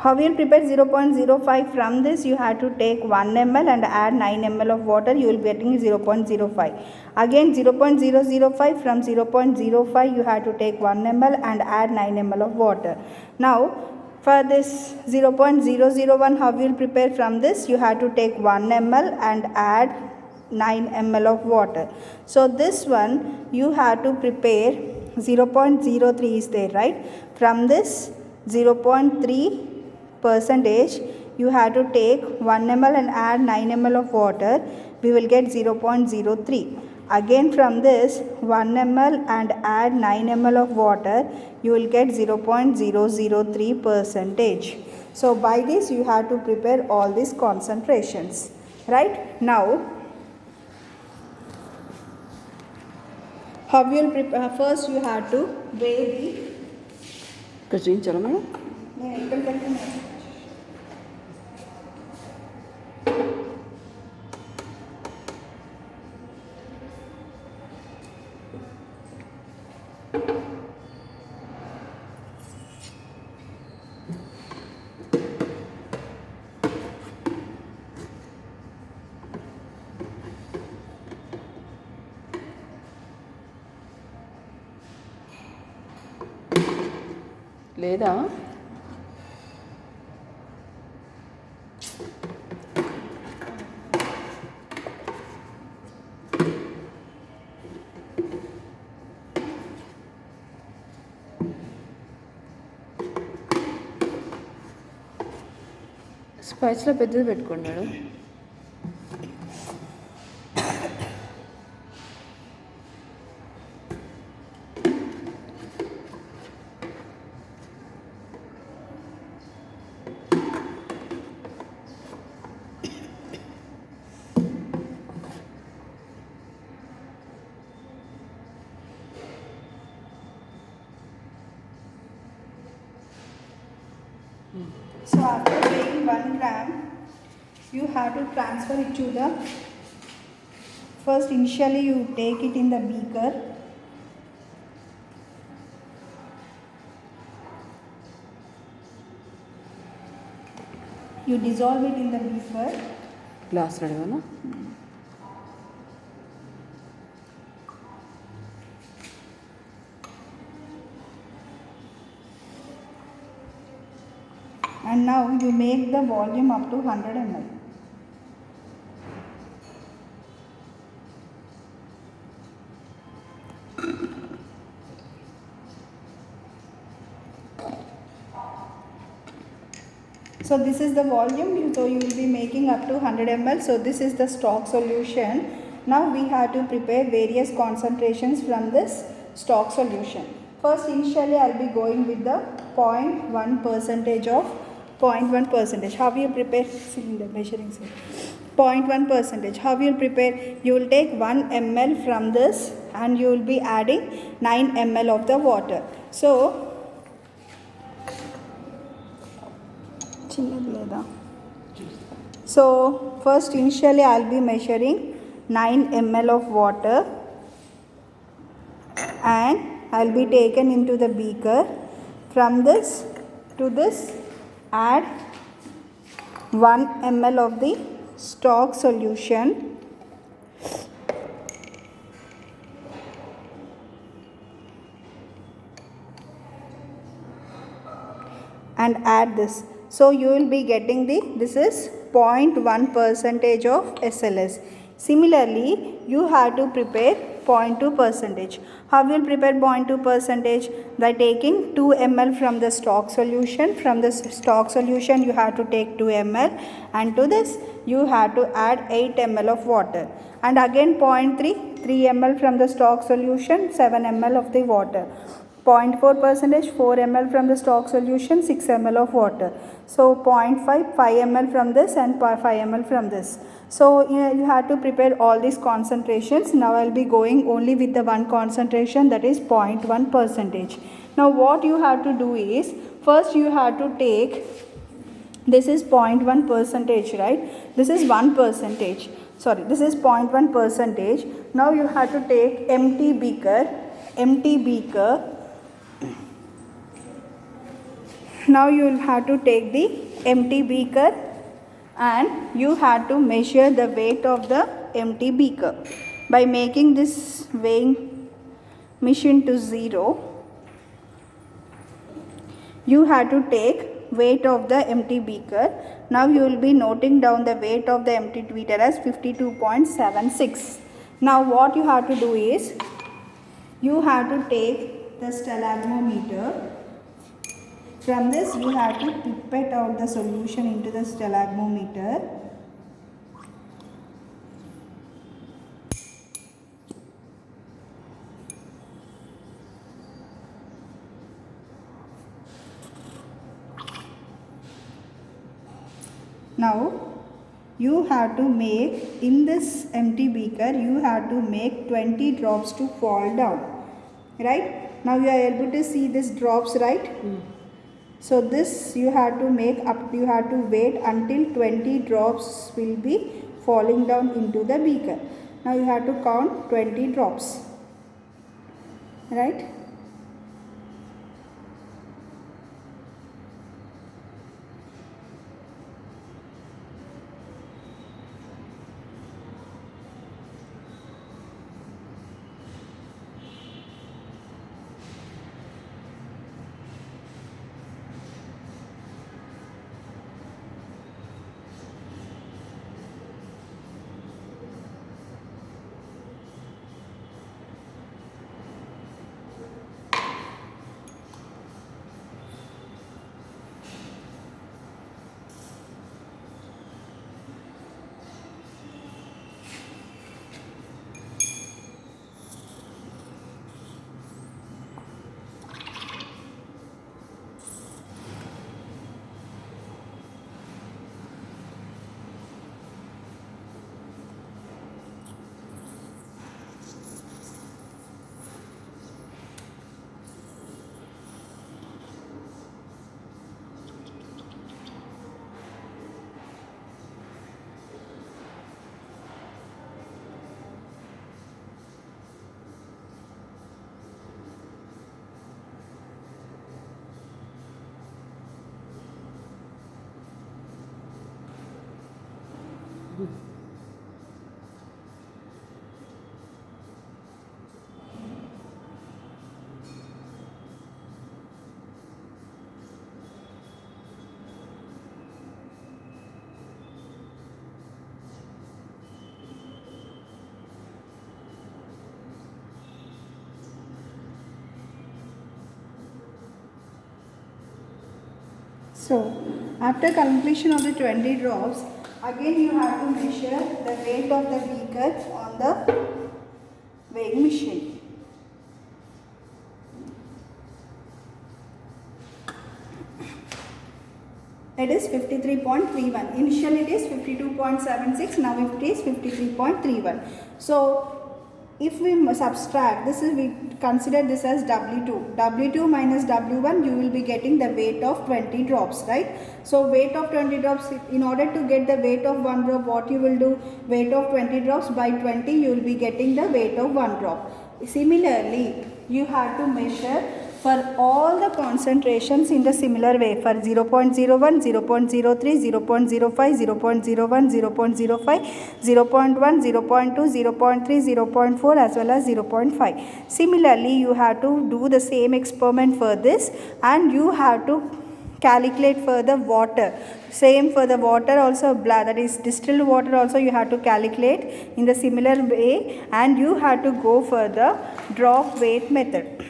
How you will prepare 0.05? From this you have to take 1 ml and add 9 ml of water. You will be getting 0.05. Again 0.005, from 0.05 you have to take 1 ml and add 9 ml of water. Now for this 0.001, how you will prepare? From this you have to take 1 ml and add 9 ml of water. So this one you have to prepare 0.03 is there, right? From this 0.3 percentage you have to take 1 ml and add 9 ml of water. We will get 0.03. Again from this 1 ml and add 9 ml of water, you will get 0.003 percentage. So by this you have to prepare all these concentrations, right? Now how you will prepare? First you have to weigh the లేదా స్పైస్లో పెద్దది పెట్టుకున్నాడు. So after weighing 1 gram, you have to transfer it to the, first initially you take it in the beaker. You dissolve it in the beaker. Glass రెడీనా? And now you make the volume up to 100 ml. So this is the volume, so you will be making up to 100 ml. So this is the stock solution. Now we have to prepare various concentrations from this stock solution. First initially I will be going with the 0.1 percentage of 0.1 percentage. How you prepare? Cylinder measuring cylinder. 0.1 percentage. How you prepare? You will take 1 ml from this and you will be adding 9 ml of the water. So first initially I will be measuring 9 ml of water and I will be taken into the beaker. From this to this add 1 ml of the stock solution and add this. So you will be getting this is 0.1 percentage of SLS. Similarly you have to prepare 0.2 percentage. How will prepare 0.2 percentage? By taking 2 ml from the stock solution. From the stock solution you have to take 2 ml and to this you have to add 8 ml of water and again 3 ml from the stock solution, 7 ml of the water. 0.4 percentage, 4 ml from the stock solution, 6 ml of water. So 0.5, 5 ml from this and 5 ml from this. So you have to prepare all these concentrations. Now I will be going only with the one concentration, that is 0.1 percentage. Now what you have to do is, first you have to take, this is 0.1 percentage, right? This is 1 percentage. Sorry, this is 0.1 percentage. Now you have to take empty beaker Now you will have to take the empty beaker and you have to measure the weight of the empty beaker. By making this weighing machine to 0, you have to take weight of the empty beaker. Now you will be noting down the weight of the empty beaker as 52.76. Now what you have to do is, you have to take the stalagmometer. From this you have to pipette out the solution into the stalagmometer. Now you have to make, in this empty beaker, you have to make 20 drops to fall down. Right? Now you are able to see these drops, right? So this you have to make up, you have to wait until 20 drops will be falling down into the beaker. Now you have to count 20 drops. Right? So after completion of the 20 drops, again you have to measure the weight of the beaker on the weighing machine. It is 53.31. Initially it is 52.76. Now it is 53.31. So if we subtract, this is, we consider this as W2. W2 minus W1, you will be getting the weight of 20 drops, right? So weight of 20 drops, in order to get the weight of 1 drop, what you will do? Weight of 20 drops by 20, you will be getting the weight of 1 drop. Similarly, you have to measure for all the concentrations in the similar way, for 0.01, 0.03, 0.05, 0.01, 0.05, 0.1, 0.2, 0.3, 0.4 as well as 0.5. Similarly, you have to do the same experiment for this, and you have to calculate for the water. Same for the water also, that is distilled water also you have to calculate in the similar way, and you have to go for the drop weight method.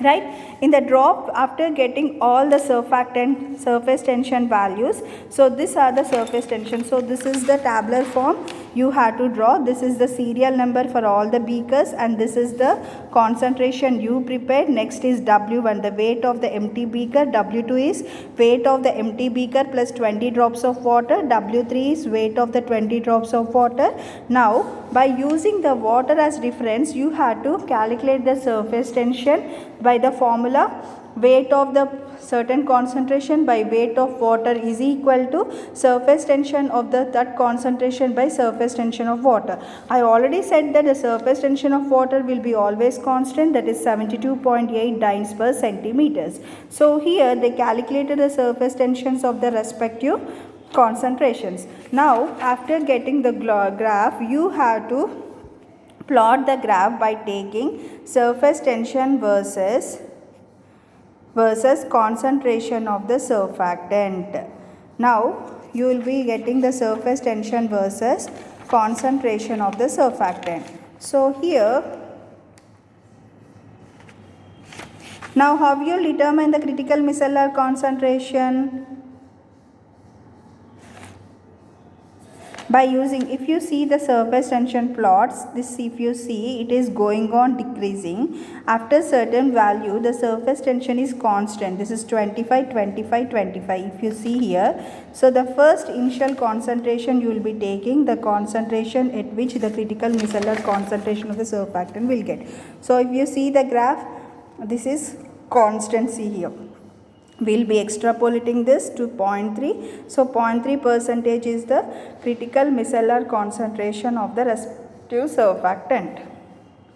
Right? In the drop, after getting all the surfactant, surface tension values, so these are the surface tension. So this is the tabular form you have to draw. This is the serial number for all the beakers, and this is the concentration you prepared. Next is W1, the weight of the empty beaker. W2 is weight of the empty beaker plus 20 drops of water. W3 is weight of the 20 drops of water. Now by using the water as reference, you have to calculate the surface tension by the formula weight of the certain concentration by weight of water is equal to surface tension of that concentration by surface tension of water. I already said that the surface tension of water will be always constant, that is 72.8 dynes per centimeters. So here they calculated the surface tensions of the respective concentrations. Now after getting the graph, you have to plot the graph by taking surface tension versus concentration of the surfactant. Now you will be getting the surface tension versus concentration of the surfactant. So here, now how you will determine the critical micellar concentration? By using, if you see the surface tension plots, this if you see it is going on decreasing. After certain value the surface tension is constant. This is 25, 25, 25 if you see here. So the first initial concentration you will be taking the concentration at which the critical micellar concentration of the surfactant will get. So if you see the graph, this is constancy here. We will be extrapolating this to 0.3. So 0.3% is the critical micellar concentration of the respective surfactant.